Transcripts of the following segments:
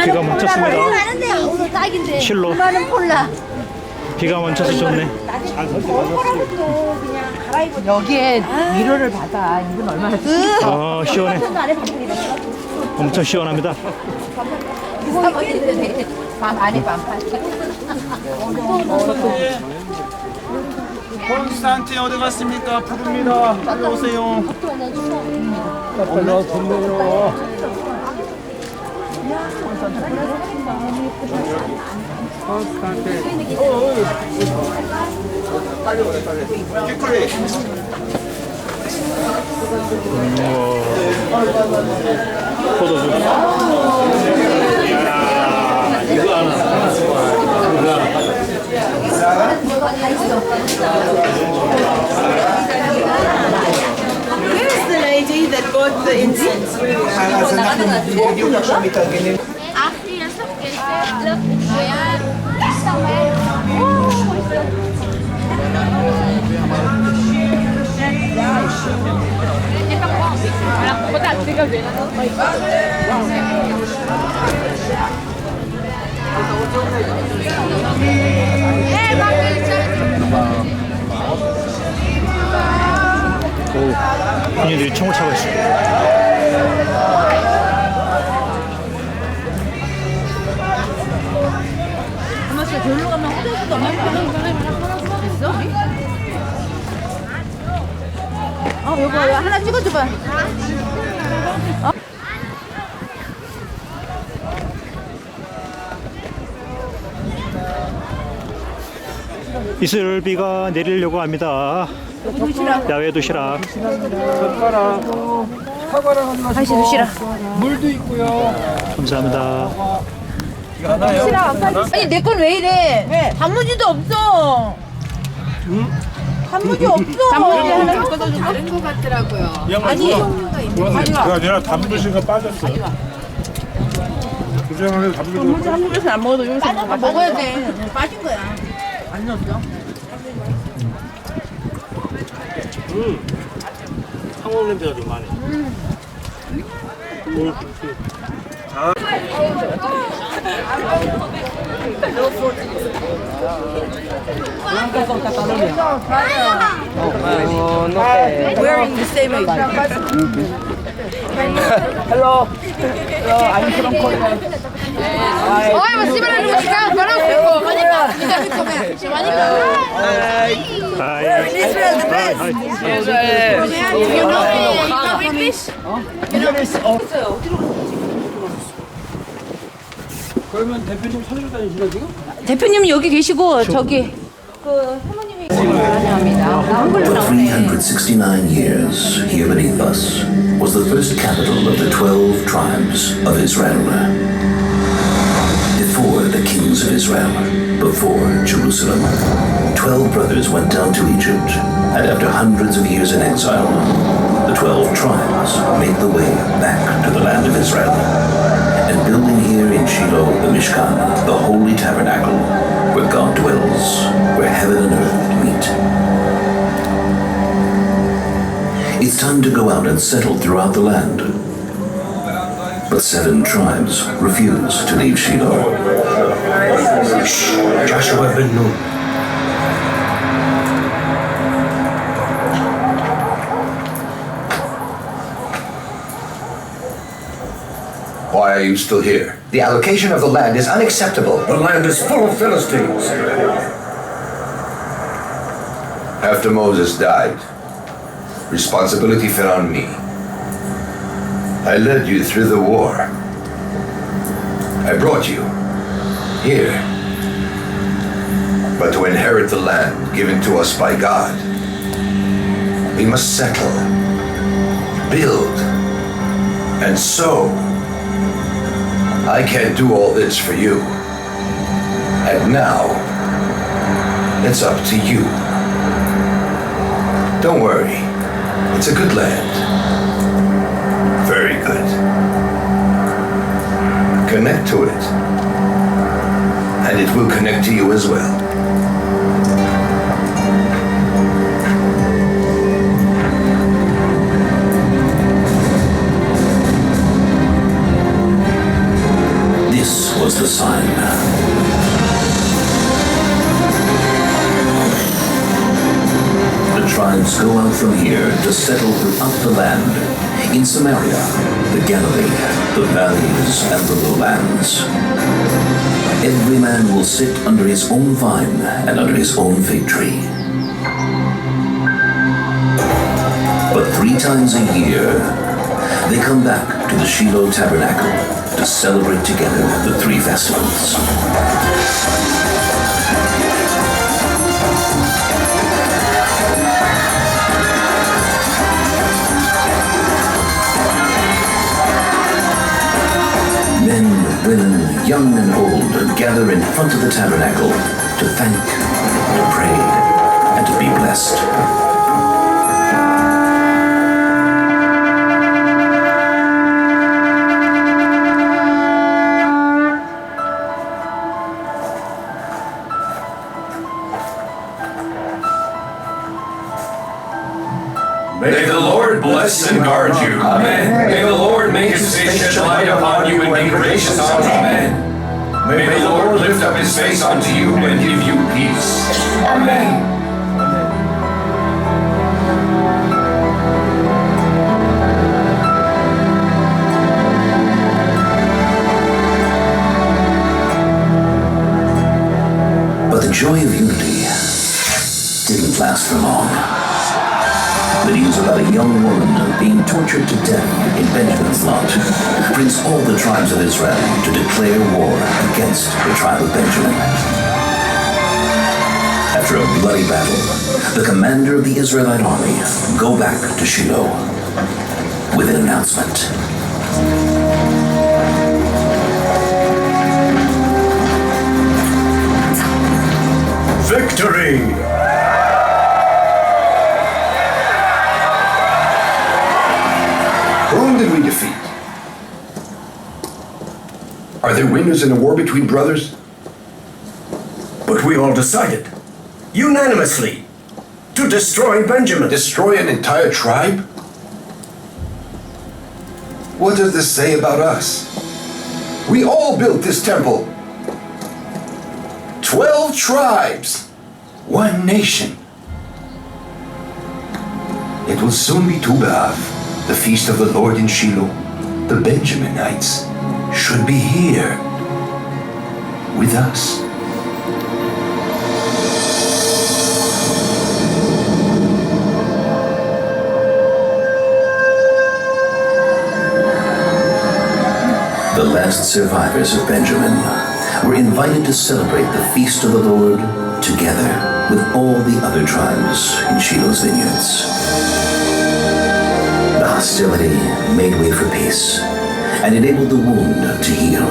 비가 멈췄습니다. 오늘 딱인데. 실로. 많은 폴라. 비가 멈춰서 좋네. 여기에 위로를 받아. 이분 얼마나 시원해. 엄청 시원합니다. 밤 안에 반팔. 콘스탄틴 어디 갔습니까? 부릅니다. 빨리 오세요. 좋네요. 콘스탄틴. 빨리 오래 빨리. quickly. 포도주. 이거 하나. Where is the lady that bought the incense? 오, 군인들이 총을 차고 있어. 엄마가 별로 가면 화장실도 없는 있어? 여보 하나 찍어줘봐. 이슬비가 내리려고 합니다. 야외 도시락. 젓가락. 사과랑 가지고. 다시 도시락. 물도 있고요. 감사합니다. 이거 하나요? 아니 내 건 왜 이래? 왜? 단무지도 없어. 단무지 없어. 단무지 하나 바꿔다 줄까? 다른 거 같더라고요. 아니. 그게 아니라 단무지가 빠졌어. 구정하게 단무지 한국에서 안 먹어도 여기서 먹어야 돼. 빠진 거야. 안 넣었어? 한국 냄새가 좀 많이. Wearing the same age. Hello. I'm from Korea. Ой, спасибо, Любочка. Пожалуйста, маленько. Маленько. Israel the best. You know English? 그러면 대표님 찾으러 다니시나 지금? 대표님 여기 계시고 저기 그 사모님이 환영합니다. 한글로 For 나오네. 369 years, here beneath us, was the first capital of the 12 tribes of Israel. Before the kings of Israel, before Jerusalem, 12 brothers went down to Egypt, and after hundreds of years in exile, the 12 tribes made the way back to the land of Israel. And building here in Shiloh the Mishkan, the holy tabernacle, where God dwells, where heaven and earth meet. It's time to go out and settle throughout the land. But 7 tribes refuse to leave Shiloh. Shh, Joshua ben Nun. Why are you still here? The allocation of the land is unacceptable. The land is full of Philistines. After Moses died, responsibility fell on me. I led you through the war. I brought you here. But to inherit the land given to us by God, we must settle, build, and sow. I can't do all this for you. And now, it's up to you. Don't worry, it's a good land. Very good. Connect to it, and it will connect to you as well. descendants go out from here to settle throughout the land, in Samaria, the Galilee, the valleys, and the lowlands. Every man will sit under his own vine and under his own fig tree. But 3 times a year, they come back to the Shiloh Tabernacle to celebrate together the 3 festivals. Men, women, young and old gather in front of the tabernacle to thank, to pray, and to be blessed. May the Lord bless and guard you. Amen. May the Lord make his face shine light upon you and be gracious unto you. Amen. May the Lord lift up his face unto you and give you peace. Amen. But the joy of unity didn't last for long. The news about a young woman being tortured to death in Benjamin's lot brings all the tribes of Israel to declare war against the tribe of Benjamin. After a bloody battle, the commander of the Israelite army go back to Shiloh with an announcement. Victory! Whom did we defeat? Are there winners in the war between brothers? But we all decided, unanimously, to destroy Benjamin. Destroy an entire tribe? What does this say about us? We all built this temple. 12 tribes, 1 nation. It will soon be Tu B'Av, the feast of the Lord in Shiloh. The Benjaminites should be here with us. The last survivors of Benjamin were invited to celebrate the feast of the Lord together with all the other tribes in Shiloh's vineyards. The hostility made way for peace and enabled the wound to heal.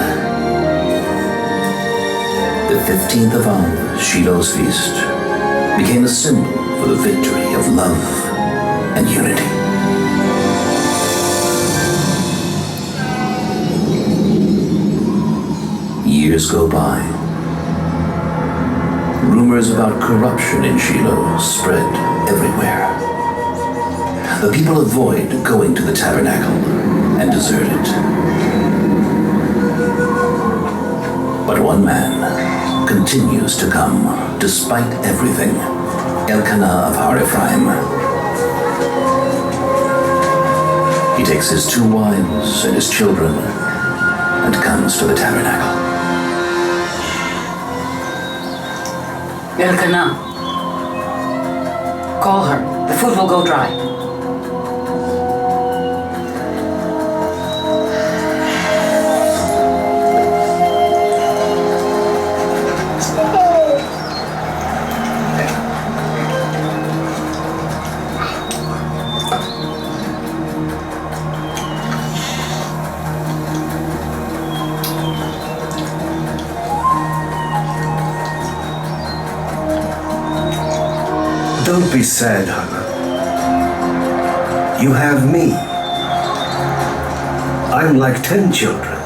The 15th of Av, Shiloh's feast, became a symbol for the victory of love and unity. Years go by. Rumors about corruption in Shiloh spread everywhere. The people avoid going to the tabernacle and desert it. But one man continues to come despite everything. Elkanah of Har Ephraim. He takes his 2 wives and his children and comes to the tabernacle. Elkanah, call her. The food will go dry. Don't be sad, Hannah. You have me. I'm like 10 children.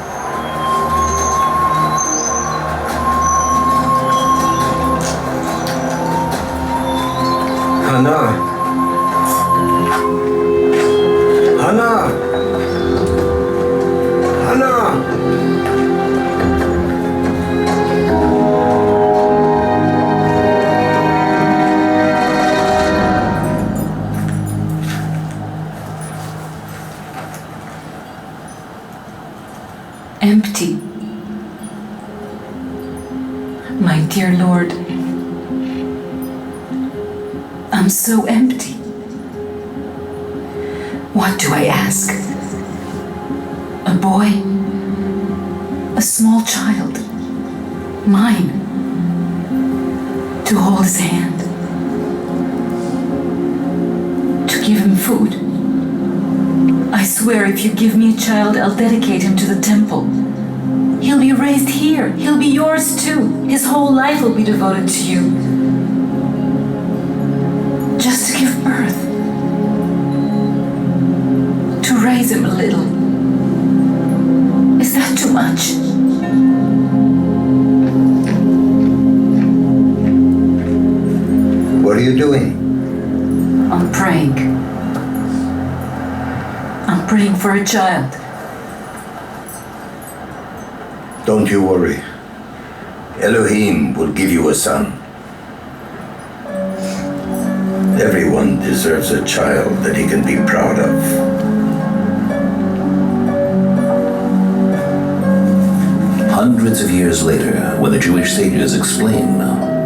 Hannah. Hannah. Hannah. dear Lord, I'm so empty. What do I ask? A boy? A small child? Mine? To hold his hand? To give him food? I swear if you give me a child, I'll dedicate him to the temple. He'll be raised here. He'll be yours too. His whole life will be devoted to you. Just to give birth. To raise him a little. Is that too much? What are you doing? I'm praying. I'm praying for a child. Don't you worry. Elohim will give you a son. Everyone deserves a child that he can be proud of. Hundreds of years later, when the Jewish sages explain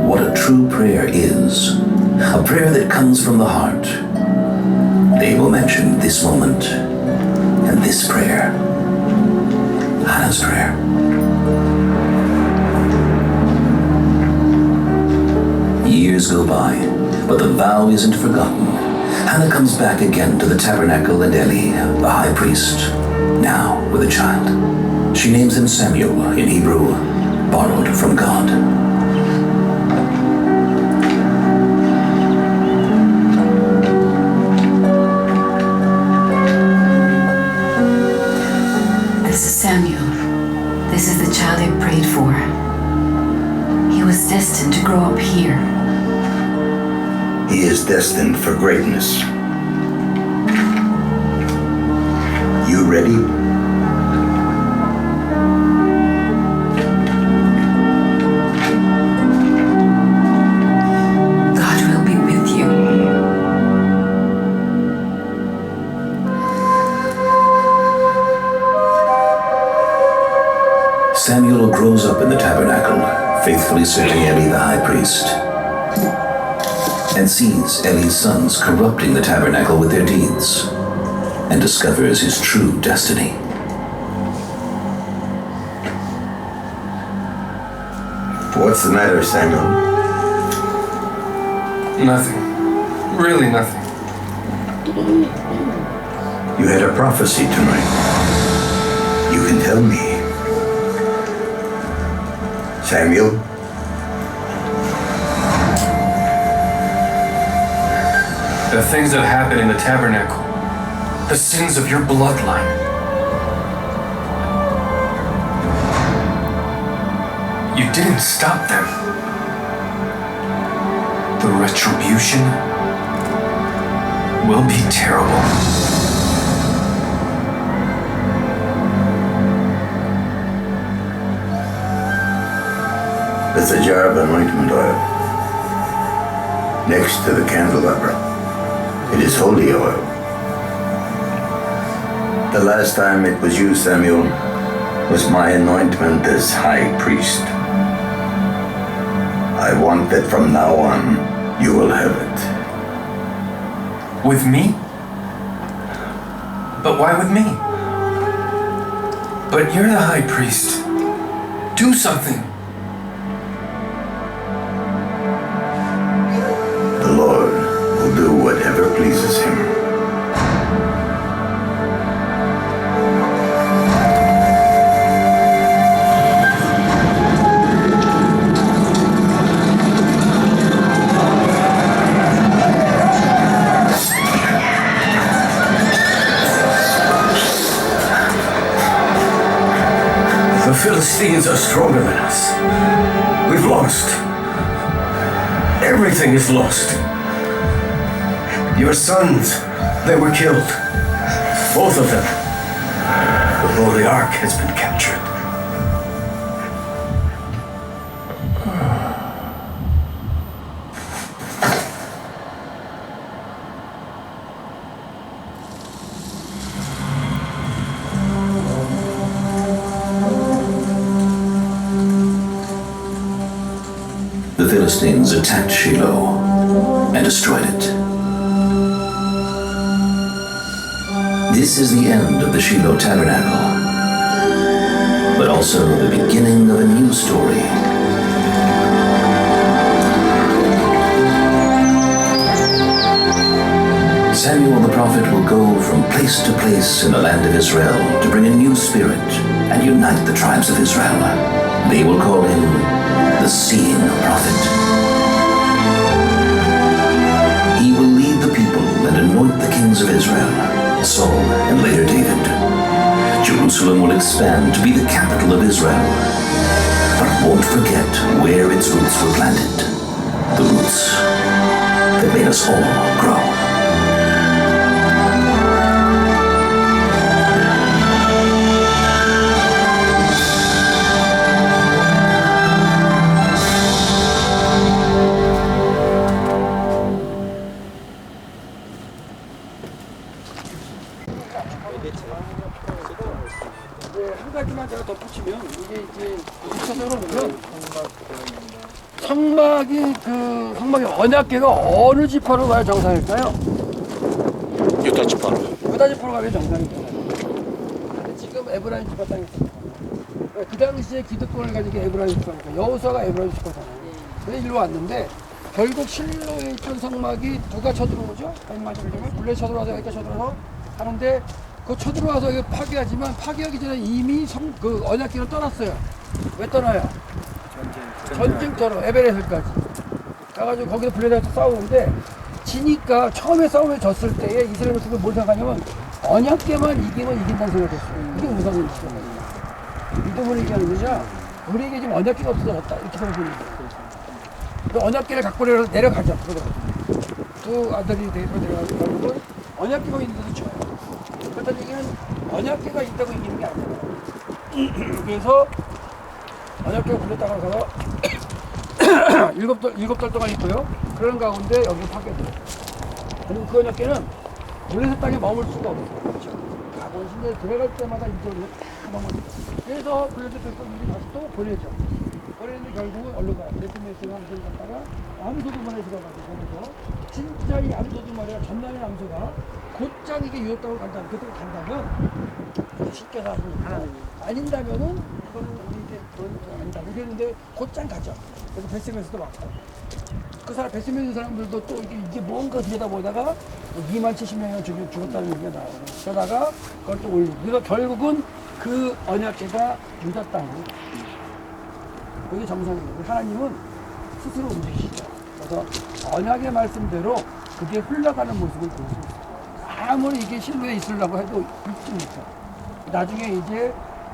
what a true prayer is, a prayer that comes from the heart, they will mention this moment and this prayer, Hannah's prayer. Years go by, but the vow isn't forgotten. Hannah comes back again to the tabernacle and Eli, the high priest, now with a child. She names him Samuel, in Hebrew, borrowed from God. This is Samuel. This is the child I prayed for. He was destined to grow up here. He is destined for greatness. You ready? God will be with you. Samuel grows up in the tabernacle, faithfully serving Eli the high priest, and sees Eli's sons corrupting the tabernacle with their deeds, and discovers his true destiny. What's the matter, Samuel? Nothing. Really nothing. You had a prophecy tonight. You can tell me. Samuel? The things that happened in the tabernacle, the sins of your bloodline. You didn't stop them. The retribution will be terrible. There's a jar of anointment oil next to the candelabra. It is holy oil. The last time it was used, Samuel, was my anointment as high priest. I want that from now on, you will have it. With me? But why with me? But you're the high priest. Do something. The Lord will do whatever pleases him. The Philistines are stronger than us. We've lost. Everything is lost. Your sons, they were killed. Both of them. The Holy Ark has been captured. Philistines attacked Shiloh and destroyed it. This is the end of the Shiloh Tabernacle, but also the beginning of a new story. Samuel the prophet will go from place to place in the land of Israel to bring a new spirit and unite the tribes of Israel. They will call him the Seeing Prophet. He will lead the people and anoint the kings of Israel, Saul and later David. Jerusalem will expand to be the capital of Israel, but won't forget where its roots were planted. The roots that made us all grow. 한 가지만 제가 덧붙이면 이게 이제 구체적으로 보면 성막이 언약궤가 어느 지파로 가야 정상일까요? 유다 지파로. 유다 지파로 가야 정상일까요? 근데 지금 에브라임 지파 땅에 있습니다. 그 당시에 기득권을 가진 게 에브라임 지파니까 여호수아가 에브라임 지파잖아요. 그래서 일로 왔는데 결국 실로에 있던 성막이 누가 쳐들어오죠? 블레 쳐들어와서 여기까지 쳐들어와서 하는데 그 쳐들어와서 이거 파괴하지만 파괴하기 전에 이미 그 언약궤를 떠났어요. 왜 떠나요? 전쟁터로 에베레스까지 가가지고 거기서 블레셋과 싸우는데 지니까 처음에 싸움에 졌을 때에 이스라엘 백성들 뭘 생각하냐면 언약궤만 이기면 이긴다는 생각이 됐어요. 이게 우상인 거죠. 믿음을 얘기하는 거냐? 우리에게 지금 언약궤가 없어졌다 이렇게 생각하는 거예요. 언약궤를 갖고 내려가죠. 두 아들이 내려가서 결국은 언약궤가 있는데도 쳐요. 그렇다는 얘기는 언약궤가 있다고 이기는 게 아니에요. 그래서 언약궤가 불렸다가 가서 일곱 달 동안 있고요. 그런 가운데 여기 파괴돼요. 그리고 그 언약궤는 블레셋 땅에 머물 수가 없어요. 그렇죠. 가본 신에 들어갈 때마다 이쪽으로 머물고. 그래서 블레셋 백성들이 다시 또 보내죠. 보내는데 결국은 얼른 가요. 베트메스가 암소를 갔다가 암소두만에 들어가서 진짜 이 암소두만이가 전남의 암소가 곧장 이게 유효 땅으로 간다면 쉽게 가서 아닌다면은 그거는 우리 이제 그건 아니다. 이랬는데 곧장 가죠. 그래서 베스메스도 왔고 그 사람 베스메스 사람들도 또 이게 뭔가 들여다보다가 2만 70명이 죽었다는 얘기가 나와요. 그러다가 그걸 또 올리고 그래서 결국은 그 언약궤가 유다 땅으로 그게 정상이에요. 하나님은 스스로 움직이시죠. 그래서 언약의 말씀대로 그게 흘러가는 모습을 볼 수 있어요. 아무리 이게 실로에 있으려고 해도 있지 못해요. 나중에 이제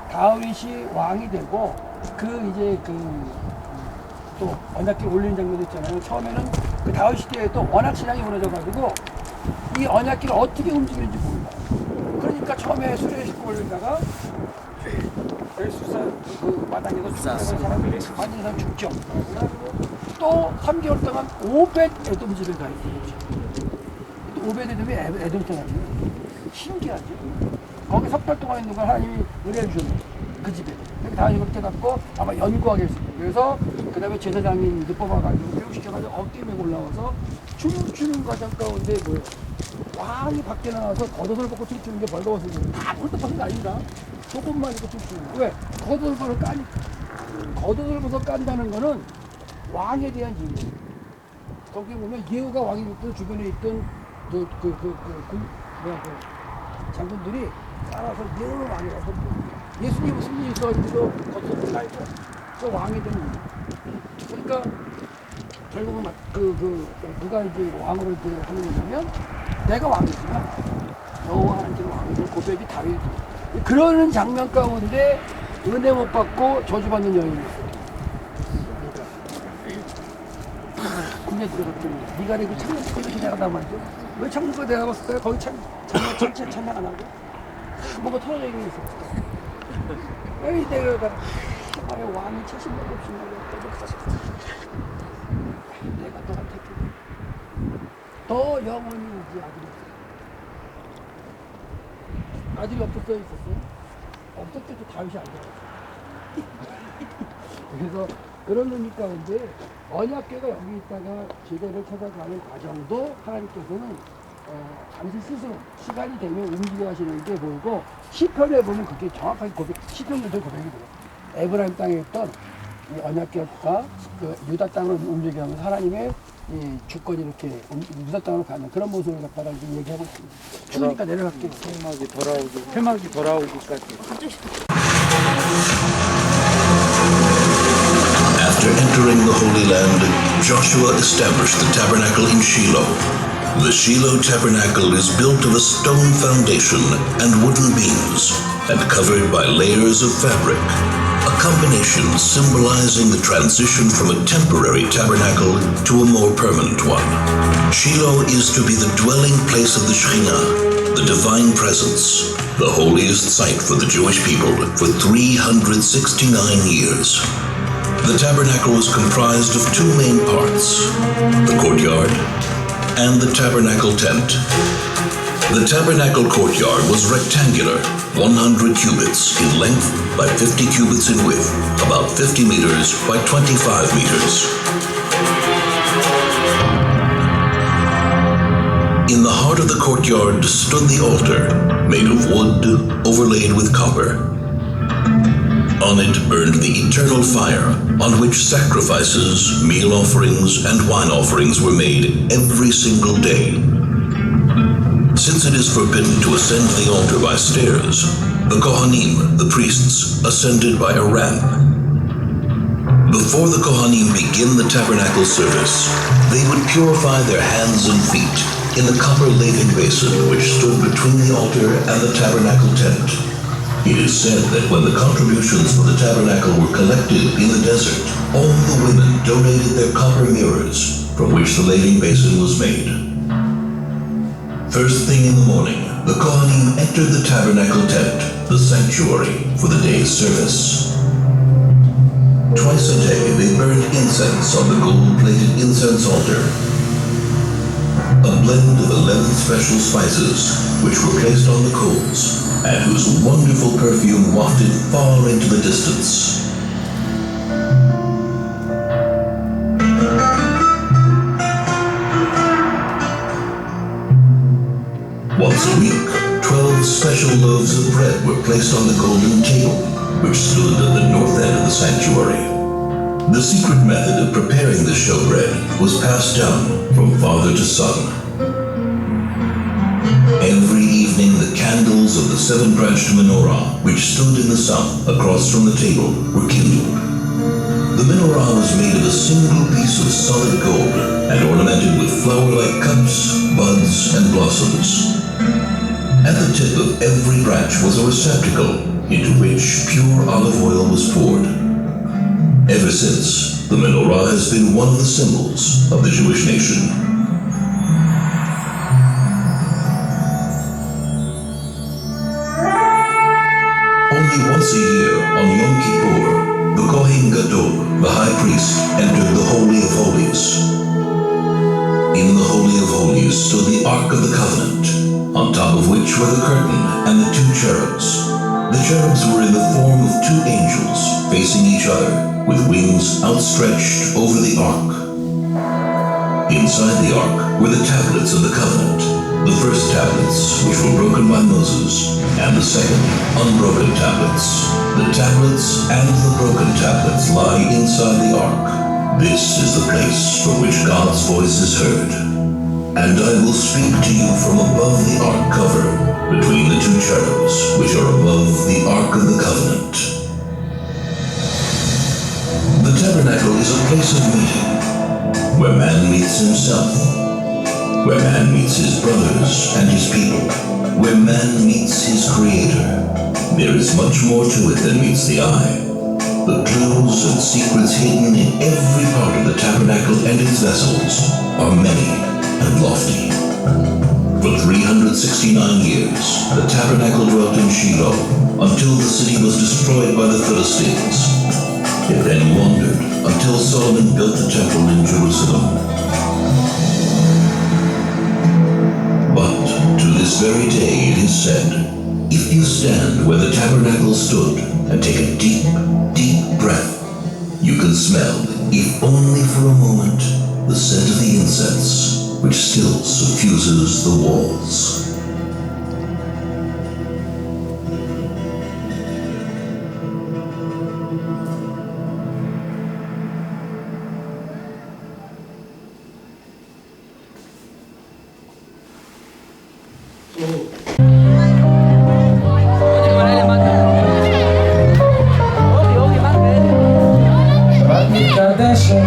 다윗이 왕이 되고 또 언약궤 올리는 장면도 있잖아요. 처음에는 그 다윗 시대에 또 워낙 신앙이 무너져가지고 이 언약궤를 어떻게 움직이는지 몰라요. 그러니까 처음에 수레 싣고 올리다가 수사 그 마당에서 죽는 사람이 많은 사람 죽죠. 또 3개월 동안 오벳 에돔 집에 가 있어요. 오벳 에돔이 에돔 사람이에요. 신기하죠. 거기 석 달 동안 있는 걸 하나님이 은혜를 주셨네요. 그 집에. 그렇게 다윗이 그렇게 갖고 아마 연구하게 했습니다. 그래서 그 다음에 제사장이 이제 뽑아가지고 교육시켜가지고 어깨 메고 올라와서 춤추는 과정 가운데 뭐예요? 왕이 밖에 나와서 겉옷을 벗고 춤추는 게 벌거워서 다 홀떡하는 게 아닙니다. 조금만 입고 춤추는 거. 왜? 겉옷을 벗어 까니까. 겉옷을 벗어 깐다는 거는 왕에 대한 징조. 거기 보면 예후가 왕이 있던 주변에 있던 장군들이 따라서 예후는 왕이라서 예수님은 승리 있어가지고 겉옷을 깔고 그 왕이 된 거예요. 그러니까 결국은 누가 이제 왕으로 하는 거냐면 내가 왕이지만 여호와 하나님께서 왕이고 고백이 다윗이 그러는 장면 가운데 은혜 못 받고 저주받는 여인이 있어요. 군에 들어갔더니 네가 내고 창문 이렇게 내가다 말이죠. 왜 창문까지 내가봤을까요? 거기 장면 전체 찬양 안 하고 뭐가 털어져 있는 게 있었어요. 에이 내가 왕이 70명 없이 내가 너한테 너 영원히 우리 아들이 없었어요? 있었어요? 없었을 때도 다윗이 안 돼요. 그래서 그런 의미 가운데 언약궤가 여기 있다가 제대를 찾아가는 과정도 하나님께서는 잠시 스스로 시간이 되면 움직여 하시는 게 보이고 시편에 보면 그게 정확하게 시편들도 고백이 돼요. 에브라임 땅에 있던 이 언약궤가 그 유다 땅으로 움직여가면서 하나님의 이 주권이 이렇게 유다 땅으로 가는 그런 모습을 갖다가 지금 얘기하고 있습니다. 추우니까 내려갈게요. 해막이 돌아오기까지. After entering the Holy Land, Joshua established the tabernacle in Shiloh. The Shiloh tabernacle is built of a stone foundation and wooden beams, and covered by layers of fabric, a combination symbolizing the transition from a temporary tabernacle to a more permanent one. Shiloh is to be the dwelling place of the Shekhinah, the divine presence, the holiest site for the Jewish people for 369 years. The tabernacle was comprised of two main parts, the courtyard and the tabernacle tent. The tabernacle courtyard was rectangular, 100 cubits in length by 50 cubits in width, about 50 meters by 25 meters. In the heart of the courtyard stood the altar, made of wood overlaid with copper. On it burned the eternal fire, on which sacrifices, meal offerings, and wine offerings were made every single day. Since it is forbidden to ascend the altar by stairs, the Kohanim, the priests, ascended by a ramp. Before the Kohanim begin the tabernacle service, they would purify their hands and feet in the copper laven basin which stood between the altar and the tabernacle tent. It is said that when the contributions for the tabernacle were collected in the desert, all the women donated their copper mirrors, from which the laving basin was made. First thing in the morning, the Kohanim entered the tabernacle tent, the sanctuary, for the day's service. Twice a day they burned incense on the gold-plated incense altar, a blend of 11 special spices which were placed on the coals, and whose wonderful perfume wafted far into the distance. Once a week, 12 special loaves of bread were placed on the golden table, which stood at the north end of the sanctuary. The secret method of preparing the showbread was passed down from father to son. Every evening, the candles of the seven-branched menorah, which stood in the south across from the table, were kindled. The menorah was made of a single piece of solid gold and ornamented with flower-like cups, buds, and blossoms. At the tip of every branch was a receptacle into which pure olive oil was poured. Ever since, the menorah has been one of the symbols of the Jewish nation. Only once a year, on Yom Kippur, the Kohen Gadol, the high priest, entered the Holy of Holies. In the Holy of Holies stood the Ark of the Covenant, on top of which were the curtain and the two cherubs. The cherubs were in the form of two angels, facing each other, with wings outstretched over the Ark. Inside the Ark were the tablets of the covenant, the first tablets which were broken by Moses, and the second, unbroken tablets. The tablets and the broken tablets lie inside the Ark. This is the place from which God's voice is heard. And I will speak to you from above the Ark cover, between the two cherubs, which are above the Ark of the Covenant. The tabernacle is a place of meeting, where man meets himself, where man meets his brothers and his people, where man meets his Creator. There is much more to it than meets the eye. The clues and secrets hidden in every part of the tabernacle and its vessels are many and lofty. For 369 years, the tabernacle dwelt in Shiloh until the city was destroyed by the Philistines. It then wandered until Solomon built the temple in Jerusalem. But to this very day it is said, if you stand where the tabernacle stood and take a deep, deep breath, You can smell, if only for a moment, the scent of the incense which still suffuses the walls. Kadesha,